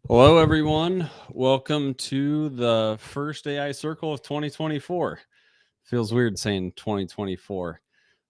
Hello, everyone. Welcome to the first AI Circle of 2024. Feels weird saying 2024.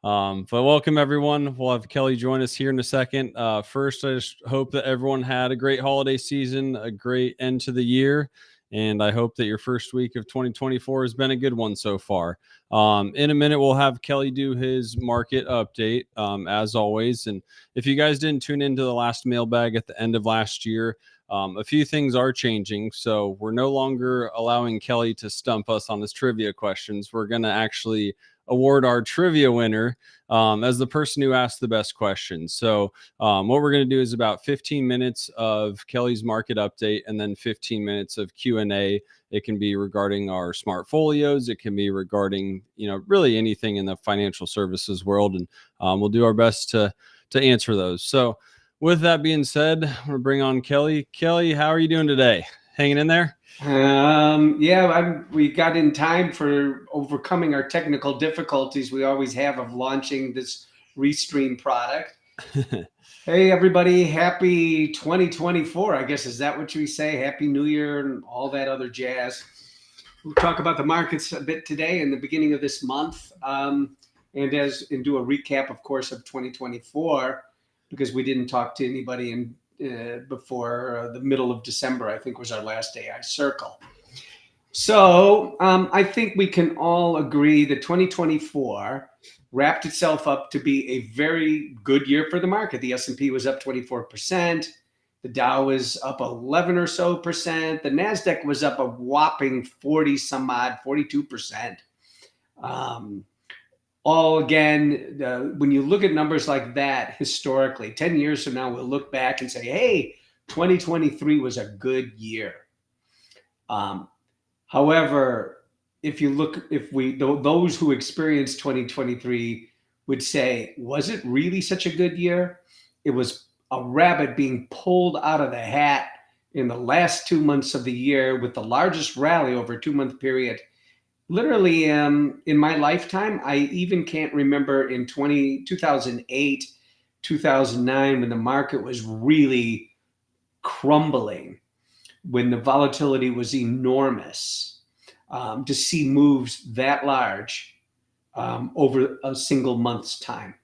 But welcome, everyone. We'll have Kelly join us here in a second. First, I just hope that everyone had a great holiday season, a great end to the year. And I hope that your first week of 2024 has been a good one so far. In a minute, we'll have Kelly do his market update, as always. And if you guys didn't tune into the last mailbag at the end of last year, a few things are changing. So we're no longer allowing Kelly to stump us on his trivia questions. We're going to actually award our trivia winner as the person who asked the best questions. So what we're going to do is about 15 minutes of Kelly's market update and then 15 minutes of Q&A. It can be regarding our smart folios. It can be regarding, really anything in the financial services world. And we'll do our best to answer those. So with that being said, I'm going to bring on Kelly. Kelly, how are you doing today? Hanging in there? We got in time for overcoming our technical difficulties we always have of launching this Restream product. Hey, everybody, happy 2024. I guess, is that what we say? Happy New Year and all that other jazz. We'll talk about the markets a bit today in the beginning of this month and do a recap, of course, of 2024 because we didn't talk to anybody before the middle of December, I think was our last AI circle. So I think we can all agree that 2024 wrapped itself up to be a very good year for the market. The S&P was up 24%. The Dow was up 11 or so percent. The NASDAQ was up a whopping 40 some odd, 42%. All again, when you look at numbers like that historically, 10 years from now, we'll look back and say, hey, 2023 was a good year. However, those who experienced 2023 would say, was it really such a good year? It was a rabbit being pulled out of the hat in the last 2 months of the year with the largest rally over a 2-month period. Literally, in my lifetime, I even can't remember in 2008, 2009, when the market was really crumbling, when the volatility was enormous, to see moves that large over a single month's time.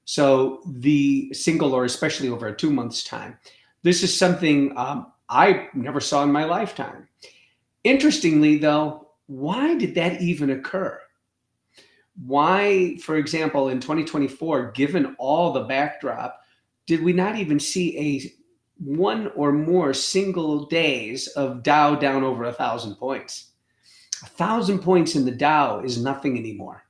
So the single, or especially over a 2 months' time, this is something I never saw in my lifetime. Interestingly, though, why did that even occur? Why, for example, in 2024, given all the backdrop, did we not even see one or more single days of Dow down over 1,000 points? 1,000 points in the Dow is nothing anymore.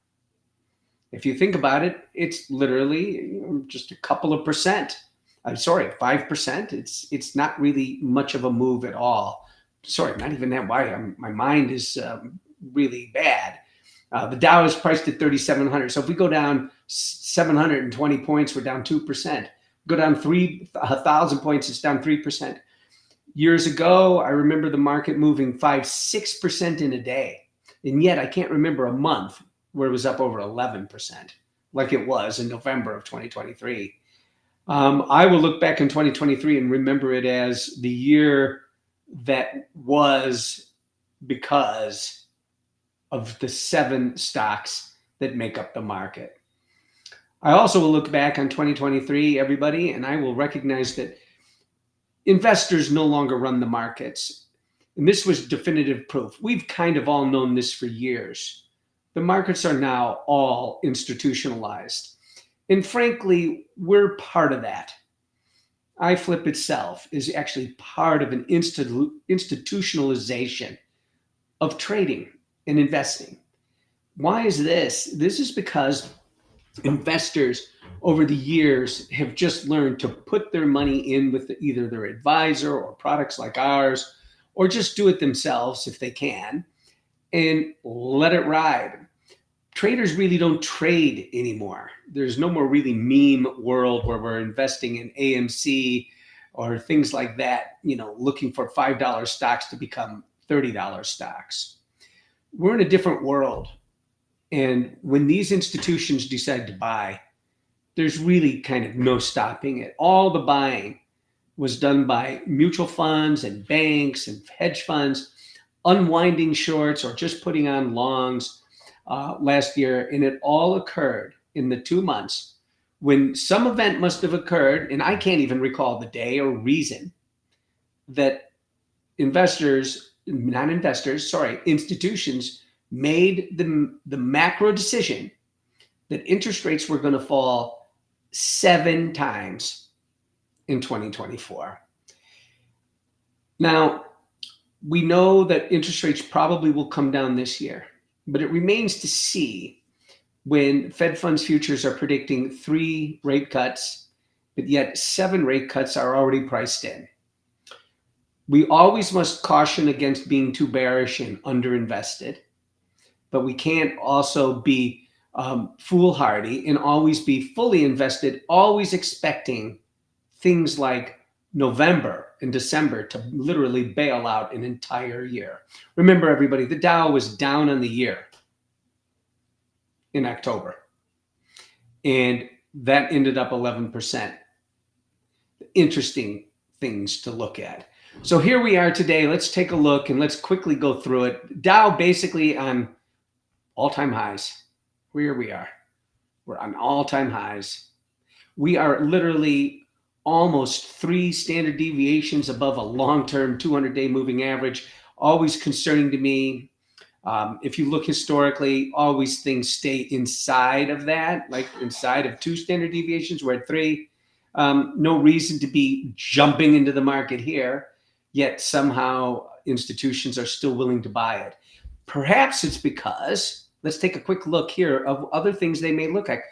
If you think about it, it's literally just a couple of percent. I'm sorry, 5%. It's not really much of a move at all. Sorry, not even that. Why? My mind is really bad. The Dow is priced at 3,700. So if we go down 720 points, we're down 2%. Go down 1,000 points, it's down 3%. Years ago, I remember the market moving 5-6% in a day. And yet I can't remember a month where it was up over 11%, like it was in November of 2023. I will look back in 2023 and remember it as the year that was because of the 7 stocks that make up the market. I also will look back on 2023, everybody, and I will recognize that investors no longer run the markets. And this was definitive proof. We've kind of all known this for years. The markets are now all institutionalized. And frankly, we're part of that. iFlip itself is actually part of an institutionalization of trading and investing. Why is this? This is because investors over the years have just learned to put their money in with either their advisor or products like ours, or just do it themselves if they can, and let it ride. Traders really don't trade anymore. There's no more really meme world where we're investing in AMC or things like that, looking for $5 stocks to become $30 stocks. We're in a different world. And when these institutions decide to buy, there's really kind of no stopping it. All the buying was done by mutual funds and banks and hedge funds, unwinding shorts or just putting on longs last year. And it all occurred in the 2 months when some event must have occurred, and I can't even recall the day or reason, that institutions made the macro decision that interest rates were going to fall 7 times in 2024. Now, we know that interest rates probably will come down this year, but it remains to see when Fed funds futures are predicting 3 rate cuts, but yet 7 rate cuts are already priced in. We always must caution against being too bearish and underinvested, but we can't also be foolhardy and always be fully invested, always expecting things like November and December to literally bail out an entire year. Remember, everybody, the Dow was down on the year in October, and that ended up 11%. Interesting things to look at. So here we are today. Let's take a look and let's quickly go through it. Dow basically on all-time highs. Here we are. We're on all-time highs. We are literally almost 3 standard deviations above a long-term 200-day moving average. Always concerning to me. If you look historically, always things stay inside of that, like inside of 2 standard deviations. We're at 3. No reason to be jumping into the market here, yet somehow institutions are still willing to buy it. Perhaps it's because, let's take a quick look here of other things they may look like.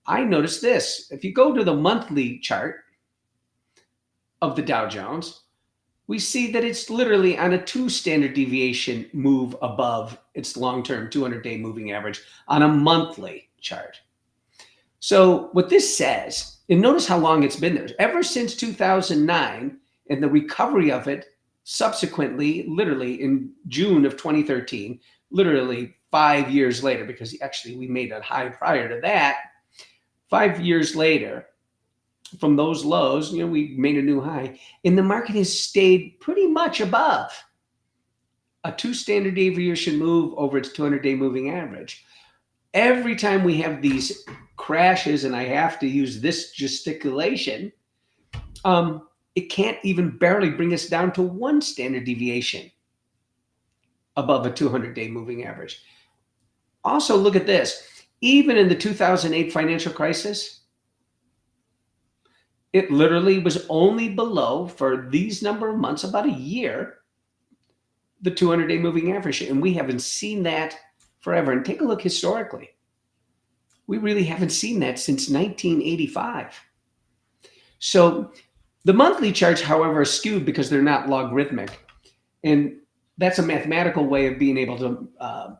I noticed this. If you go to the monthly chart of the Dow Jones, we see that it's literally on a 2 standard deviation move above its long-term 200-day moving average on a monthly chart. So what this says, and notice how long it's been there, ever since 2009 and the recovery of it subsequently, literally in June of 2013, literally 5 years later, because actually we made a high prior to that. 5 years later, from those lows, we made a new high, and the market has stayed pretty much above a 2 standard deviation move over its 200-day moving average. Every time we have these crashes, and I have to use this gesticulation, it can't even barely bring us down to 1 standard deviation above a 200-day moving average. Also, look at this. Even in the 2008 financial crisis, it literally was only below, for these number of months, about a year, the 200-day moving average. And we haven't seen that forever. And take a look historically. We really haven't seen that since 1985. So the monthly charts, however, are skewed because they're not logarithmic. And that's a mathematical way of being able to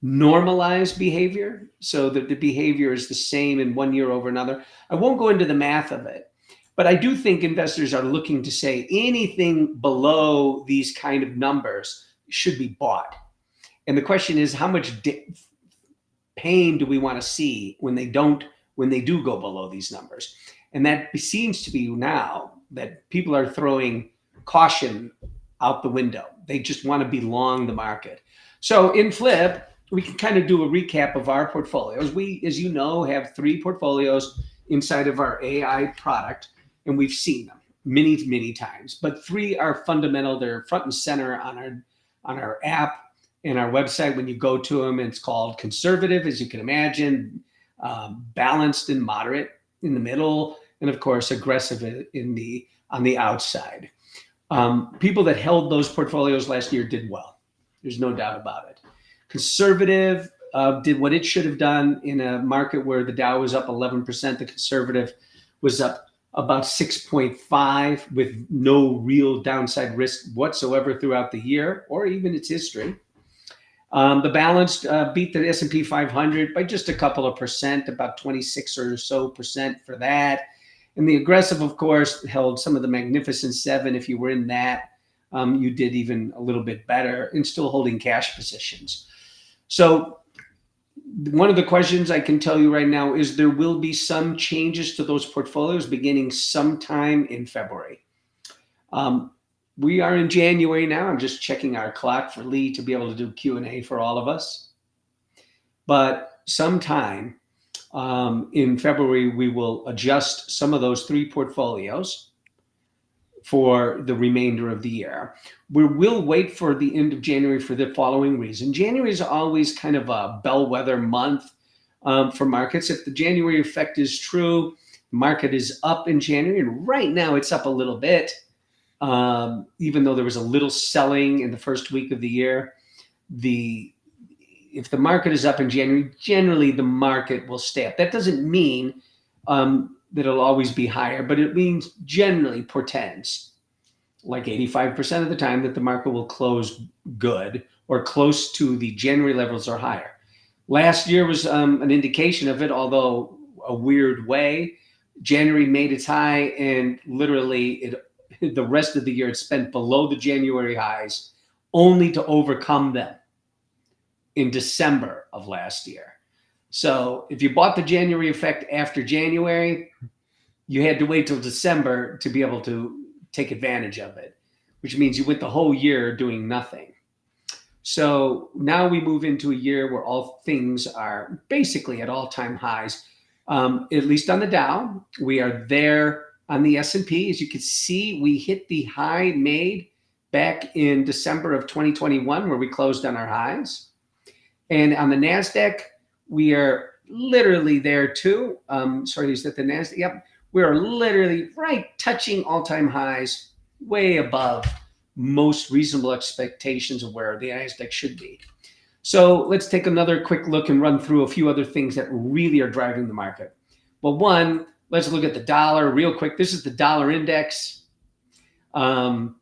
normalize behavior so that the behavior is the same in 1 year over another. I won't go into the math of it, but I do think investors are looking to say anything below these kind of numbers should be bought. And the question is, how much pain do we want to see when they do go below these numbers? And that seems to be now that people are throwing caution out the window. They just want to be long the market. So in Flip, we can kind of do a recap of our portfolios. We, as you know, have 3 portfolios inside of our AI product, and we've seen them many, many times. But 3 are fundamental. They're front and center on our app and our website. When you go to them, it's called conservative, as you can imagine, balanced and moderate in the middle, and of course aggressive on the outside. People that held those portfolios last year did well. There's no doubt about it. Conservative did what it should have done in a market where the Dow was up 11%. The conservative was up about 6.5 with no real downside risk whatsoever throughout the year or even its history. The balanced beat the S&P 500 by just a couple of percent, about 26 or so percent for that. And the aggressive, of course, held some of the Magnificent Seven. If you were in that, you did even a little bit better and still holding cash positions. So one of the questions I can tell you right now is there will be some changes to those portfolios beginning sometime in February. Um, we are in January now. I'm just checking our clock for Lee to be able to do Q&A for all of us. But sometime in February, we will adjust some of those three portfolios for the remainder of the year. We will wait for the end of January for the following reason. January is always kind of a bellwether month for markets. If the January effect is true, the market is up in January, and right now it's up a little bit. Even though there was a little selling in the first week of the year, the if the market is up in January, generally the market will stay up. That doesn't mean that it'll always be higher, but it means generally portends like 85% of the time that the market will close good or close to the January levels or higher. Last year was an indication of it, although a weird way. January made its high, and literally the rest of the year it spent below the January highs, only to overcome them in December of last year. So if you bought the January effect after January, you had to wait till December to be able to take advantage of it, which means you went the whole year doing nothing. So now we move into a year where all things are basically at all-time highs, at least on the Dow. We are there on the S&P. As you can see, we hit the high made back in December of 2021, where we closed on our highs. And on the NASDAQ, we are literally there too. Sorry, is that the NASDAQ? Yep. We are literally right touching all-time highs, way above most reasonable expectations of where the NASDAQ should be. So let's take another quick look and run through a few other things that really are driving the market. Well, one, let's look at the dollar real quick. This is the dollar index. The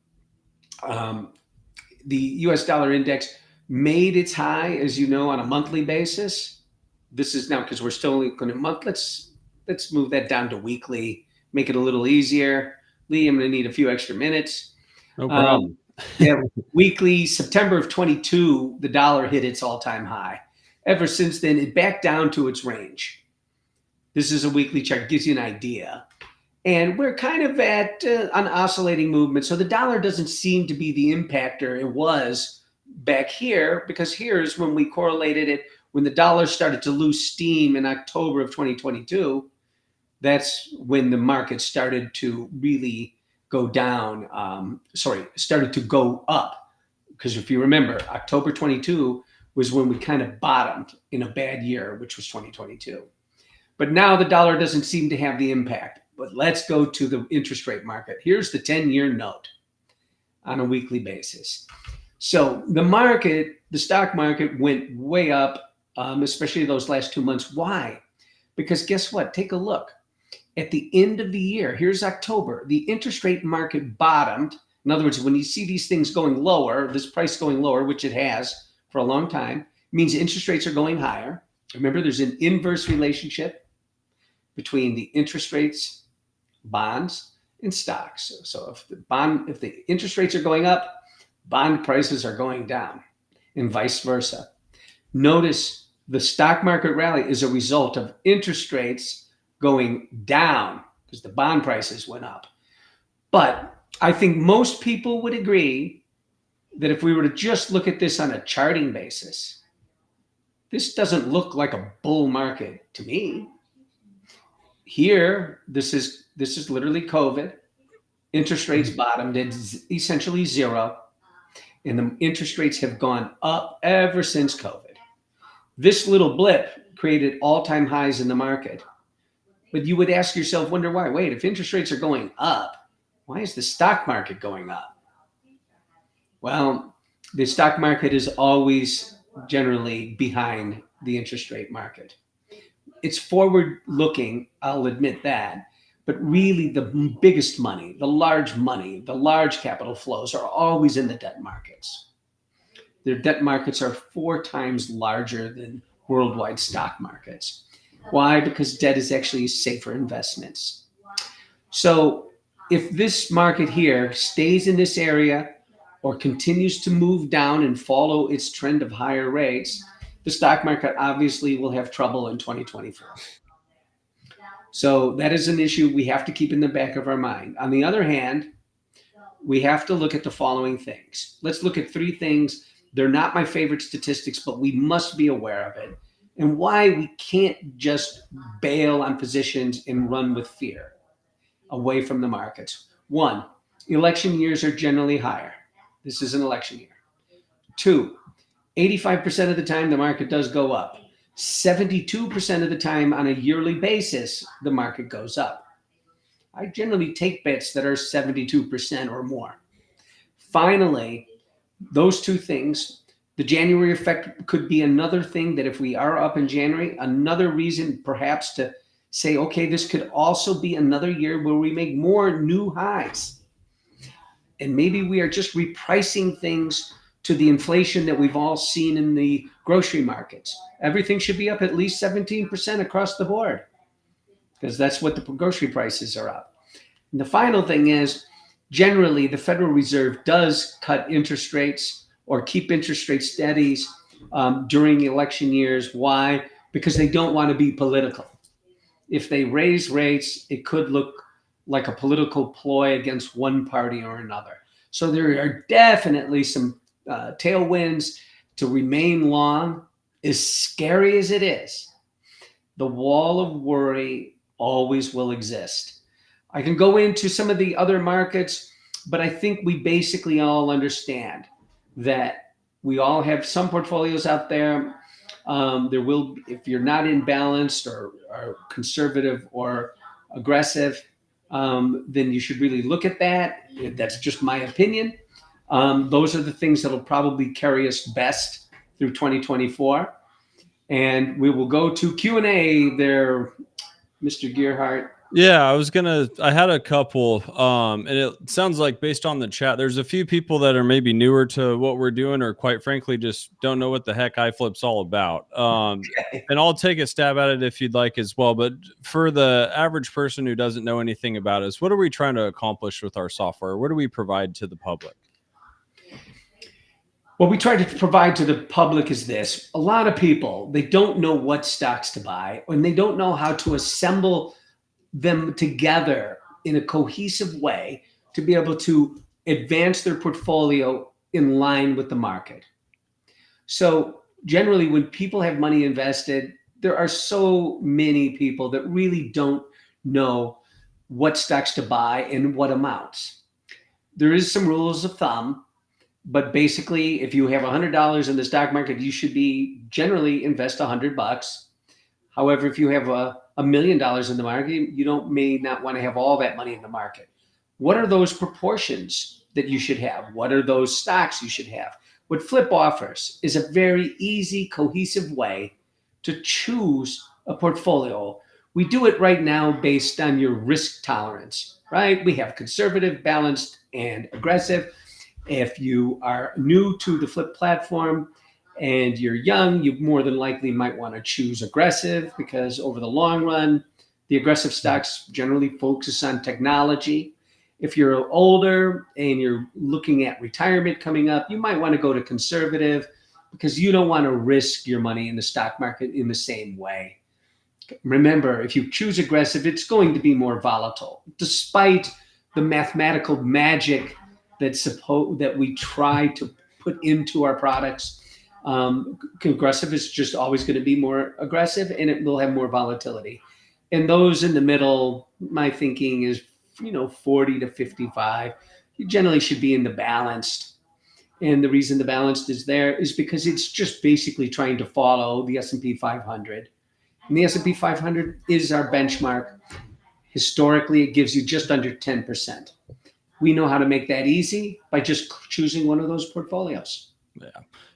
US dollar index made its high, as you know, on a monthly basis. This is now because we're still only going to month. Let's move that down to weekly, make it a little easier. Lee, I'm going to need a few extra minutes. No problem. Yeah, weekly, September of 22, the dollar hit its all-time high. Ever since then, it backed down to its range. This is a weekly chart, gives you an idea. And we're kind of at an oscillating movement. So the dollar doesn't seem to be the impactor it was back here, because here's when we correlated it. When the dollar started to lose steam in October of 2022, that's when the market started to really go down. Started to go up. Because if you remember, October 22 was when we kind of bottomed in a bad year, which was 2022. But now the dollar doesn't seem to have the impact. But let's go to the interest rate market. Here's the 10-year note on a weekly basis. So the market, the stock market went way up, especially those last 2 months. Why? Because guess what? Take a look. At the end of the year, here's October, the interest rate market bottomed. In other words, when you see these things going lower, this price going lower, which it has for a long time, it means interest rates are going higher. Remember, there's an inverse relationship between the interest rates, bonds, and stocks. So if the interest rates are going up, bond prices are going down, and vice versa. Notice the stock market rally is a result of interest rates going down because the bond prices went up. But I think most people would agree that if we were to just look at this on a charting basis, this doesn't look like a bull market to me. Here, this is literally COVID. Interest rates bottomed at essentially zero, and the interest rates have gone up ever since COVID. This little blip created all-time highs in the market. But you would ask yourself, wonder why. Wait, if interest rates are going up, why is the stock market going up? Well, the stock market is always generally behind the interest rate market. It's forward-looking, I'll admit that. But really, the biggest money, the large capital flows are always in the debt markets. Their debt markets are 4 times larger than worldwide stock markets. Why? Because debt is actually safer investments. So if this market here stays in this area or continues to move down and follow its trend of higher rates, the stock market obviously will have trouble in 2024. So that is an issue we have to keep in the back of our mind. On the other hand, we have to look at the following things. Let's look at three things. They're not my favorite statistics, but we must be aware of it, and why we can't just bail on positions and run with fear away from the markets. One, election years are generally higher. This is an election year. Two, 85% of the time the market does go up. 72% of the time on a yearly basis, the market goes up. I generally take bets that are 72% or more. Finally, those two things, the January effect could be another thing that if we are up in January, another reason perhaps to say, okay, this could also be another year where we make more new highs. And maybe we are just repricing things to the inflation that we've all seen in the grocery markets. Everything should be up at least 17% across the board because that's what the grocery prices are up. And the final thing is, generally, the Federal Reserve does cut interest rates or keep interest rates steady during election years. Why? Because they don't want to be political. If they raise rates, it could look like a political ploy against one party or another. So there are definitely some tailwinds to remain long. As scary as it is, the wall of worry always will exist. I can go into some of the other markets, but I think we basically all understand that we all have some portfolios out there. There will, if you're not imbalanced or conservative or aggressive, then you should really look at that. That's just my opinion. Those are the things that'll probably carry us best through 2024. And we will go to Q&A there, Mr. Gearhart. Yeah, I had a couple, and it sounds like based on the chat, there's a few people that are maybe newer to what we're doing, or quite frankly, just don't know what the heck iFlip's all about. Okay. And I'll take a stab at it if you'd like as well. But for the average person who doesn't know anything about us, what are we trying to accomplish with our software? What do we provide to the public? What we try to provide to the public is this. A lot of people, they don't know what stocks to buy, and they don't know how to assemble them together in a cohesive way to be able to advance their portfolio in line with the market. So generally, when people have money invested, there are so many people that really don't know what stocks to buy and what amounts. There is some rules of thumb, but basically, if you have $100 in the stock market, you should be generally invest $100. However, if you have $1 million in the market, you may not want to have all that money in the market. What are those proportions that you should have? What are those stocks you should have? What Flip offers is a very easy, cohesive way to choose a portfolio. We do it right now based on your risk tolerance, right? We have conservative, balanced, and aggressive. If you are new to the Flip platform and you're young, you more than likely might want to choose aggressive because over the long run, the aggressive stocks generally focus on technology. If you're older and you're looking at retirement coming up, you might want to go to conservative because you don't want to risk your money in the stock market in the same way. Remember, if you choose aggressive, it's going to be more volatile, despite the mathematical magic that we try to put into our products. Aggressive is just always going to be more aggressive, and it will have more volatility. And those in the middle, my thinking is, 40 to 55. You generally should be in the balanced. And the reason the balanced is there is because it's just basically trying to follow the S&P 500. And the S&P 500 is our benchmark. Historically, it gives you just under 10%. We know how to make that easy by just choosing one of those portfolios. Yeah.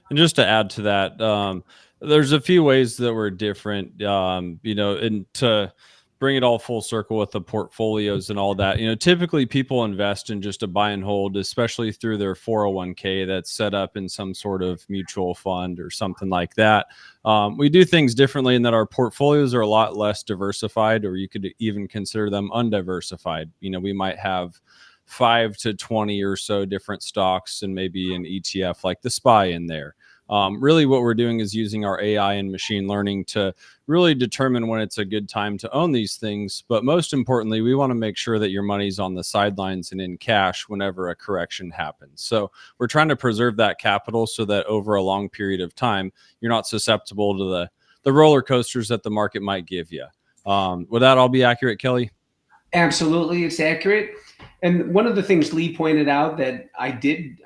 And just to add to that, there's a few ways that we're different, and to bring it all full circle with the portfolios and all that, typically people invest in just a buy and hold, especially through their 401k that's set up in some sort of mutual fund or something like that. We do things differently in that our portfolios are a lot less diversified, or you could even consider them undiversified. We might have 5 to 20 or so different stocks and maybe an ETF like the SPY in there. Really, what we're doing is using our AI and machine learning to really determine when it's a good time to own these things. But most importantly, we want to make sure that your money's on the sidelines and in cash whenever a correction happens. So we're trying to preserve that capital so that over a long period of time, you're not susceptible to the roller coasters that the market might give you. Would that all be accurate, Kelly? Absolutely, it's accurate. And one of the things Lee pointed out that I did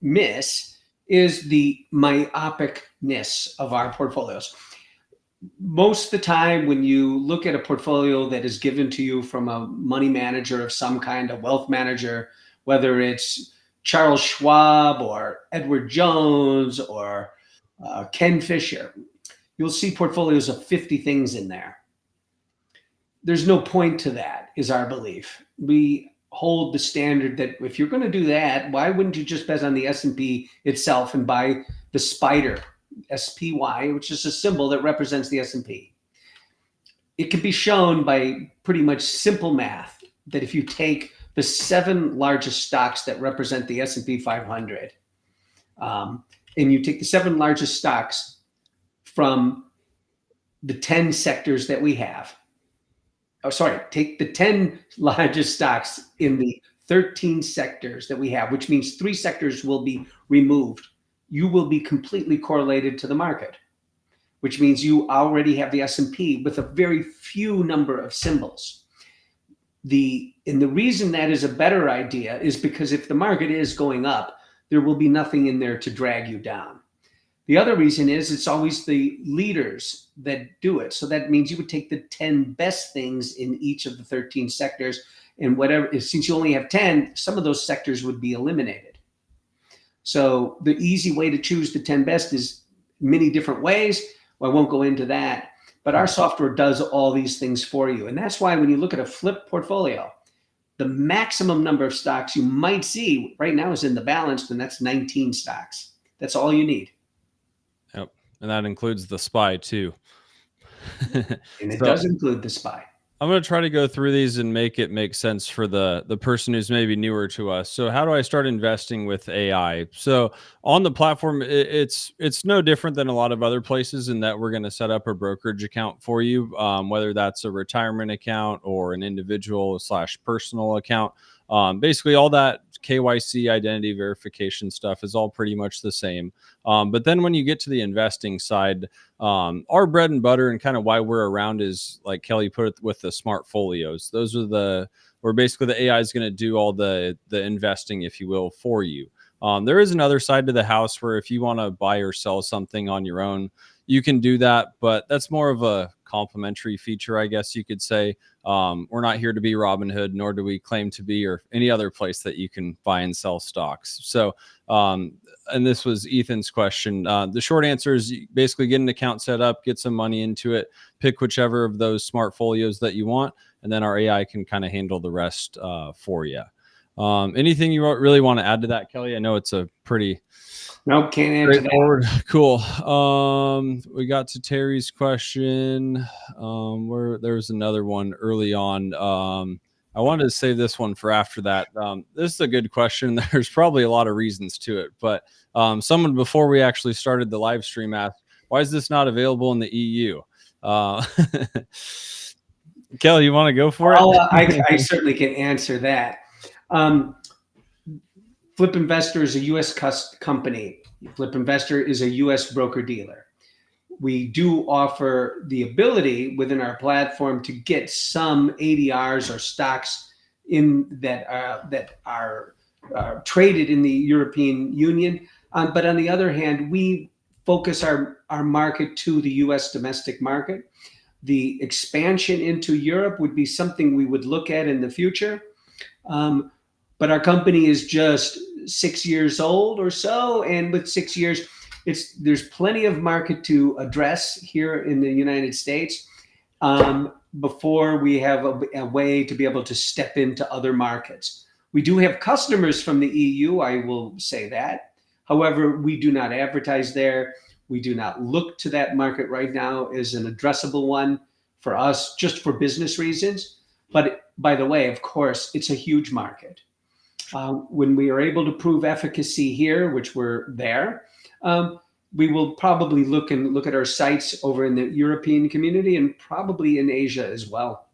miss is the myopicness of our portfolios. Most of the time, when you look at a portfolio that is given to you from a money manager of some kind, a wealth manager, whether it's Charles Schwab or Edward Jones or Ken Fisher, you'll see portfolios of 50 things in there. There's no point to that, is our belief. We hold the standard that if you're going to do that, why wouldn't you just bet on the S&P itself and buy the spider, SPY, which is a symbol that represents the S&P. It can be shown by pretty much simple math that if you take the 7 largest stocks that represent the S&P 500, and you take the 7 largest stocks from the 10 sectors that we have, take the 10 largest stocks in the 13 sectors that we have, which means 3 sectors will be removed. You will be completely correlated to the market, which means you already have the S&P with a very few number of symbols. And the reason that is a better idea is because if the market is going up, there will be nothing in there to drag you down. The other reason is it's always the leaders that do it. So that means you would take the 10 best things in each of the 13 sectors, and whatever, since you only have 10, some of those sectors would be eliminated. So the easy way to choose the 10 best is many different ways. Well, I won't go into that, but our software does all these things for you. And that's why when you look at a flip portfolio, the maximum number of stocks you might see right now is in the balanced, and that's 19 stocks. That's all you need. Yep. And that includes the SPY too. And it does include the SPY. I'm going to try to go through these and make it make sense for the person who's maybe newer to us. So how do I start investing with AI? So on the platform, it's no different than a lot of other places in that we're going to set up a brokerage account for you, whether that's a retirement account or an individual / personal account. Basically, all that KYC identity verification stuff is all pretty much the same. But then when you get to the investing side, our bread and butter and kind of why we're around is, like Kelly put it, with the smart folios. Those are where basically the AI is going to do all the investing, if you will, for you. There is another side to the house where if you want to buy or sell something on your own, you can do that, but that's more of a complementary feature, I guess you could say. We're not here to be Robinhood, nor do we claim to be or any other place that you can buy and sell stocks. So, and this was Ethan's question. The short answer is basically get an account set up, get some money into it, pick whichever of those smart folios that you want, and then our AI can kind of handle the rest for you. Anything you really want to add to that, Kelly? I know it's a pretty nope, can't answer that. Cool. We got to Terry's question. Where there was another one early on. I wanted to save this one for after that. This is a good question. There's probably a lot of reasons to it, but someone before we actually started the live stream asked, "Why is this not available in the EU?" Kelly, you want to go for it? I certainly can answer that. Flip Investor is a U.S. company. Flip Investor is a U.S. broker-dealer. We do offer the ability within our platform to get some ADRs or stocks in that are traded in the European Union. But on the other hand, we focus our market to the U.S. domestic market. The expansion into Europe would be something we would look at in the future. But our company is just 6 years old or so, and with 6 years, there's plenty of market to address here in the United States before we have a way to be able to step into other markets. We do have customers from the EU, I will say that. However, we do not advertise there. We do not look to that market right now as an addressable one for us, just for business reasons. But by the way, of course, it's a huge market. When we are able to prove efficacy here, which we're there, Um, we will probably look at our sites over in the European community and probably in Asia as well.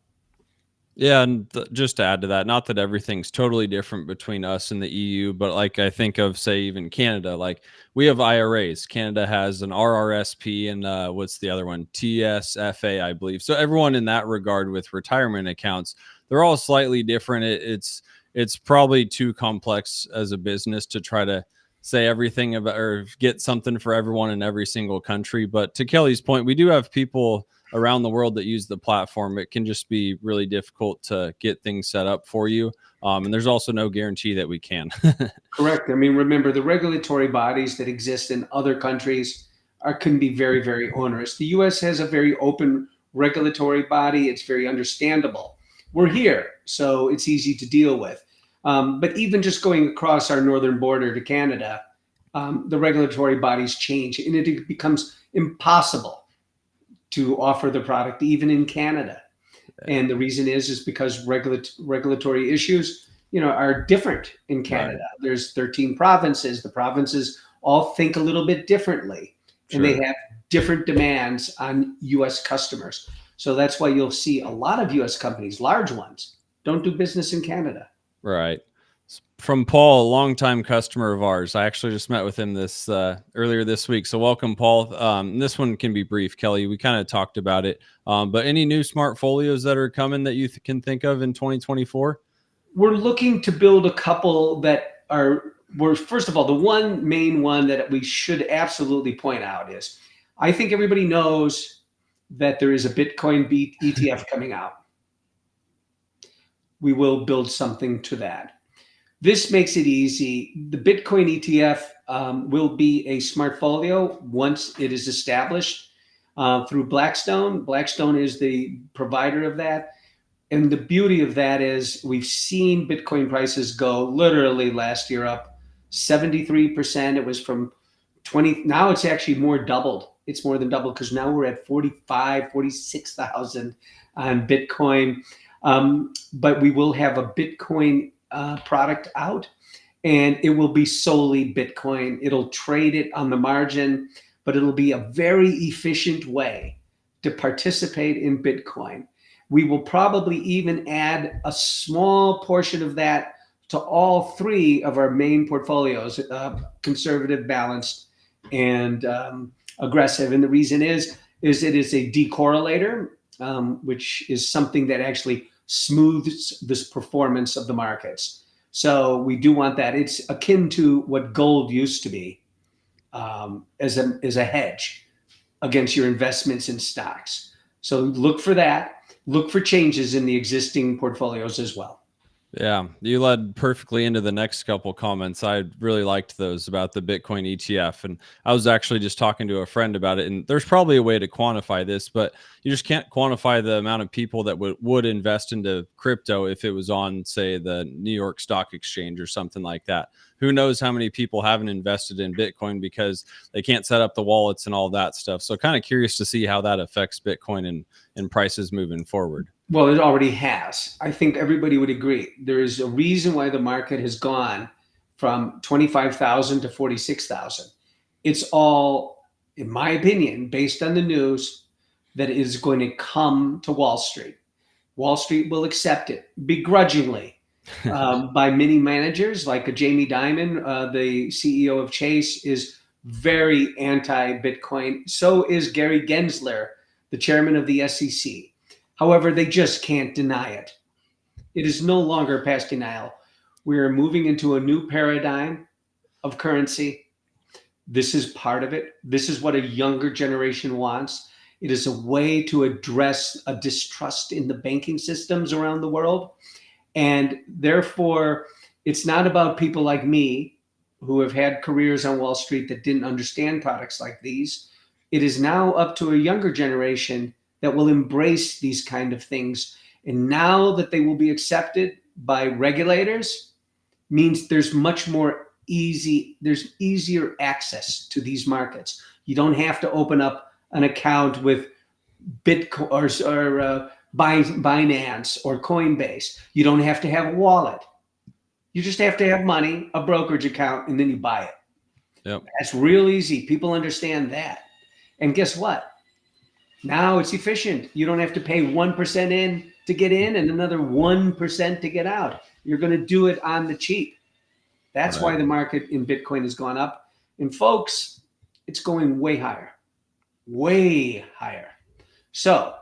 Yeah, and just to add to that, not that everything's totally different between us and the EU, but like I think of, say, even Canada, like we have IRAs. Canada has an RRSP and what's the other one? TSFA, I believe. So everyone in that regard with retirement accounts, they're all slightly different. It's probably too complex as a business to try to say everything about or get something for everyone in every single country. But to Kelly's point, we do have people around the world that use the platform. It can just be really difficult to get things set up for you. And there's also no guarantee that we can. Correct. I mean, remember the regulatory bodies that exist in other countries can be very, very onerous. The U.S. has a very open regulatory body. It's very understandable. We're here, so it's easy to deal with. But even just going across our northern border to Canada, the regulatory bodies change, and it becomes impossible to offer the product even in Canada. And the reason is because regulatory issues, are different in Canada. Right. There's 13 provinces. The provinces all think a little bit differently, and they Sure. have different demands on U.S. customers. So that's why you'll see a lot of U.S. companies, large ones, don't do business in Canada. Right. From Paul, a longtime customer of ours. I actually just met with him this earlier this week. So welcome, Paul. This one can be brief, Kelly. We kind of talked about it. But any new smart folios that are coming that you can think of in 2024? We're looking to build a couple that are, we're, first of all, the one main one that we should absolutely point out is I think everybody knows that there is a Bitcoin ETF coming out. We will build something to that. This makes it easy. The Bitcoin ETF will be a smartfolio once it is established through Blackstone. Blackstone is the provider of that. And the beauty of that is we've seen Bitcoin prices go literally last year up 73%. It was from 20, now it's actually more doubled. It's more than doubled because now we're at 45, 46,000 on Bitcoin. But we will have a Bitcoin product out, and it will be solely Bitcoin. It'll trade it on the margin, but it'll be a very efficient way to participate in Bitcoin. We will probably even add a small portion of that to all three of our main portfolios, conservative, balanced, and aggressive. And the reason is it is a decorrelator, which is something that actually smooths this performance of the markets. So we do want that. It's akin to what gold used to be as a hedge against your investments in stocks. So look for that. Look for changes in the existing portfolios as well. Yeah, you led perfectly into the next couple comments. I really liked those about the Bitcoin ETF. And I was actually just talking to a friend about it. And there's probably a way to quantify this, but you just can't quantify the amount of people that would invest into crypto if it was on, say, the New York Stock Exchange or something like that. Who knows how many people haven't invested in Bitcoin because they can't set up the wallets and all that stuff. So kind of curious to see how that affects Bitcoin and prices moving forward. Well, it already has. I think everybody would agree. There is a reason why the market has gone from 25,000 to 46,000. It's all, in my opinion, based on the news that it is going to come to Wall Street. Wall Street will accept it begrudgingly by many managers, like a Jamie Dimon, the CEO of Chase, is very anti-Bitcoin. So is Gary Gensler, the chairman of the SEC. However, they just can't deny it. It is no longer past denial. We are moving into a new paradigm of currency. This is part of it. This is what a younger generation wants. It is a way to address a distrust in the banking systems around the world. And therefore, it's not about people like me who have had careers on Wall Street that didn't understand products like these. It is now up to a younger generation that will embrace these kind of things. And now that they will be accepted by regulators means there's easier access to these markets. You don't have to open up an account with Bitcoin or Binance or Coinbase. You don't have to have a wallet. You just have to have money, a brokerage account, and then you buy it. Yep. That's real easy. People understand that. And guess what? Now it's efficient. You don't have to pay 1% in to get in and another 1% to get out. You're going to do it on the cheap. That's Right. why the market in Bitcoin has gone up. And folks, it's going way higher, way higher. So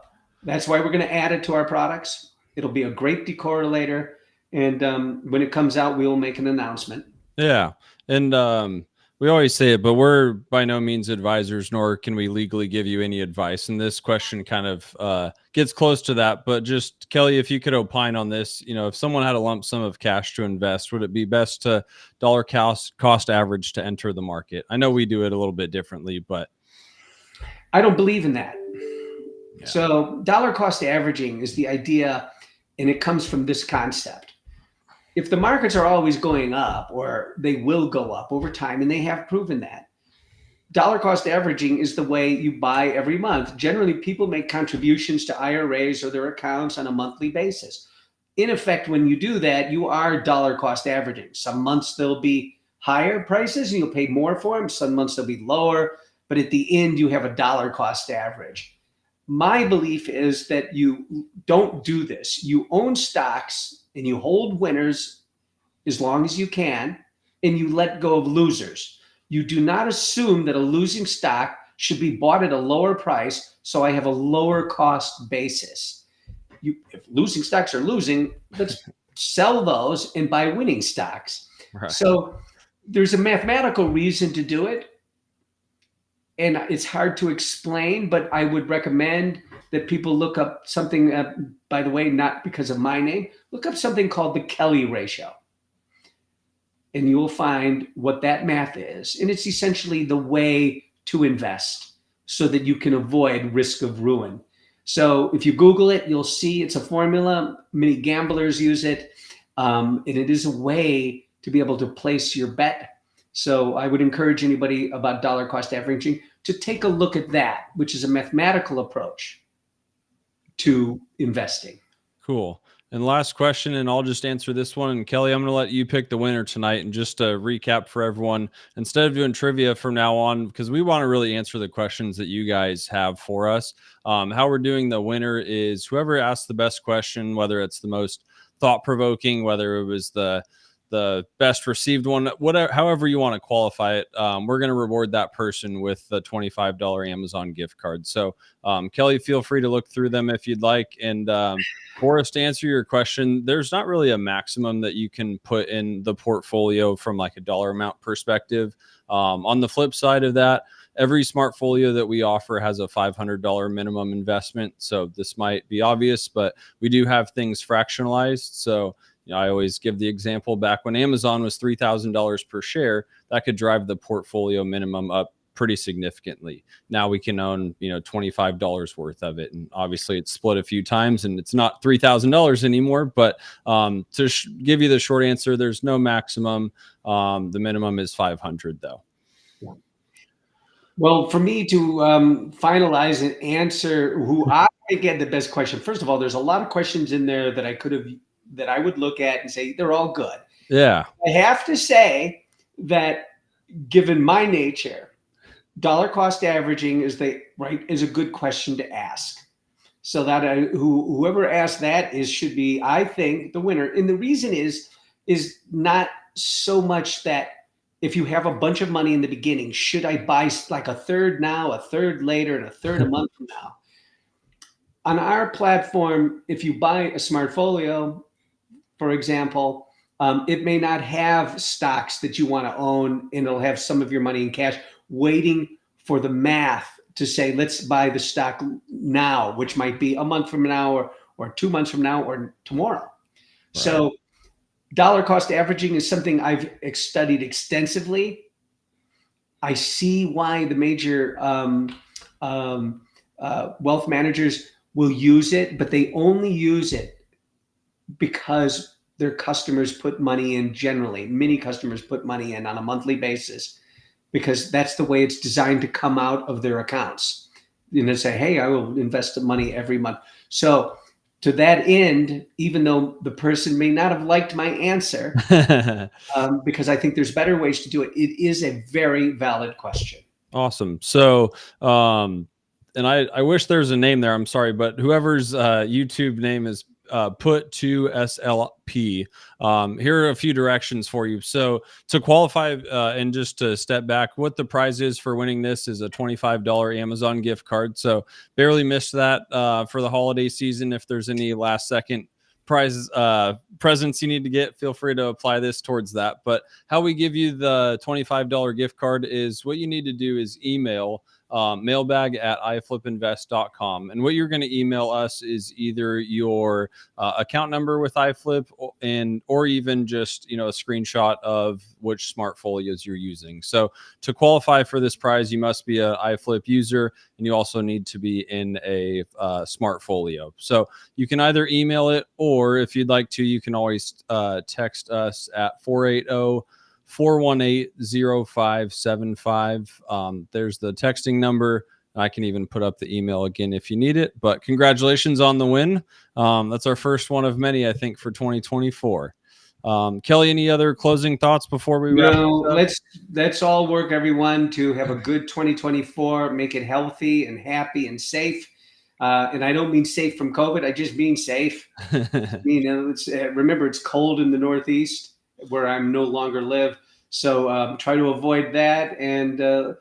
that's why we're going to add it to our products. It'll be a great decorrelator. And when it comes out, we will make an announcement. Yeah. And we always say it, but we're by no means advisors, nor can we legally give you any advice. And this question kind of gets close to that. But just, Kelly, if you could opine on this, if someone had a lump sum of cash to invest, would it be best to dollar cost average to enter the market? I know we do it a little bit differently, but I don't believe in that. yeah. So, dollar cost averaging is the idea, and it comes from this concept. If the markets are always going up, or they will go up over time, and they have proven that, dollar cost averaging is the way you buy every month. Generally, people make contributions to IRAs or their accounts on a monthly basis. In effect, when you do that, you are dollar cost averaging. Some months there'll be higher prices and you'll pay more for them. Some months they'll be lower, but at the end, you have a dollar cost average. My belief is that you don't do this. You own stocks and you hold winners as long as you can, and you let go of losers. You do not assume that a losing stock should be bought at a lower price, so I have a lower cost basis. If losing stocks are losing, let's sell those and buy winning stocks. Right. So there's a mathematical reason to do it, and it's hard to explain, but I would recommend that people look up something, by the way, not because of my name, look up something called the Kelly ratio. And you will find what that math is. And it's essentially the way to invest so that you can avoid risk of ruin. So if you Google it, you'll see it's a formula. Many gamblers use it. And it is a way to be able to place your bet. So I would encourage anybody about dollar cost averaging to take a look at that, which is a mathematical approach to investing. Cool. And last question, and I'll just answer this one. And Kelly, I'm going to let you pick the winner tonight. And just to recap for everyone, instead of doing trivia from now on, because we want to really answer the questions that you guys have for us, how we're doing the winner is whoever asks the best question, whether it's the most thought-provoking, whether it was the best received one, whatever, however you want to qualify it, we're going to reward that person with the $25 Amazon gift card. So Kelly, feel free to look through them if you'd like. And for us to answer your question, there's not really a maximum that you can put in the portfolio from like a dollar amount perspective. On the flip side of that, every smartfolio that we offer has a $500 minimum investment. So this might be obvious, but we do have things fractionalized. So I always give the example back when Amazon was $3,000 per share, that could drive the portfolio minimum up pretty significantly. Now we can own, $25 worth of it. And obviously it's split a few times and it's not $3,000 anymore. But to give you the short answer, there's no maximum. The minimum is 500 though. Well, for me to finalize and answer who I think had the best question, first of all, there's a lot of questions in there that I would look at and say they're all good. Yeah. I have to say that given my nature, dollar cost averaging is a good question to ask. So that whoever asked that should be, I think, the winner. And the reason is not so much that if you have a bunch of money in the beginning, should I buy like a third now, a third later, and a third a month from now? On our platform, if you buy a smartfolio, for example, it may not have stocks that you want to own, and it'll have some of your money in cash waiting for the math to say, let's buy the stock now, which might be a month from now or 2 months from now or tomorrow. Right. So dollar cost averaging is something I've studied extensively. I see why the major wealth managers will use it, but they only use it because their customers put money in generally. Many customers put money in on a monthly basis because that's the way it's designed to come out of their accounts. And they say, hey, I will invest the money every month. So to that end, even though the person may not have liked my answer, because I think there's better ways to do it, it is a very valid question. Awesome. So, and I wish there's a name there. I'm sorry, but whoever's YouTube name is put to SLP. Here are a few directions for you. So to qualify, and just to step back, what the prize is for winning this is a $25 Amazon gift card. So barely missed that for the holiday season. If there's any last second prizes, presents you need to get, feel free to apply this towards that. But how we give you the $25 gift card is what you need to do is email mailbag@iflipinvest.com. And what you're going to email us is either your account number with iFlip, or even just, a screenshot of which smart folios you're using. So to qualify for this prize, you must be an iFlip user, and you also need to be in a smart folio. So you can either email it, or if you'd like to, you can always text us at 480-418-0575. There's the texting number. I can even put up the email again if you need it. But congratulations on the win. That's our first one of many, I think, for 2024. Kelly, any other closing thoughts before we wrap No, this up? let's all work, everyone, to have a good 2024. Make it healthy and happy and safe. And I don't mean safe from COVID. I just mean safe. Remember, it's cold in the Northeast where I'm no longer live. So try to avoid that, and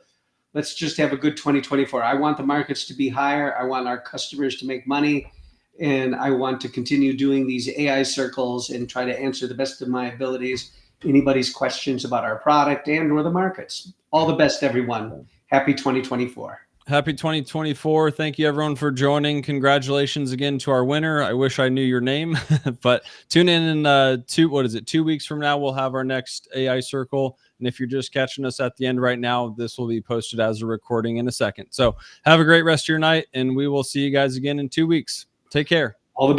let's just have a good 2024. I want the markets to be higher. I want our customers to make money, and I want to continue doing these AI circles and try to answer the best of my abilities anybody's questions about our product and or the markets. All the best, everyone. Happy 2024. Happy 2024. Thank you, everyone, for joining. Congratulations again to our winner. I wish I knew your name, but tune in 2 weeks from now. We'll have our next AI circle. And if you're just catching us at the end right now, this will be posted as a recording in a second. So have a great rest of your night, and we will see you guys again in 2 weeks. Take care.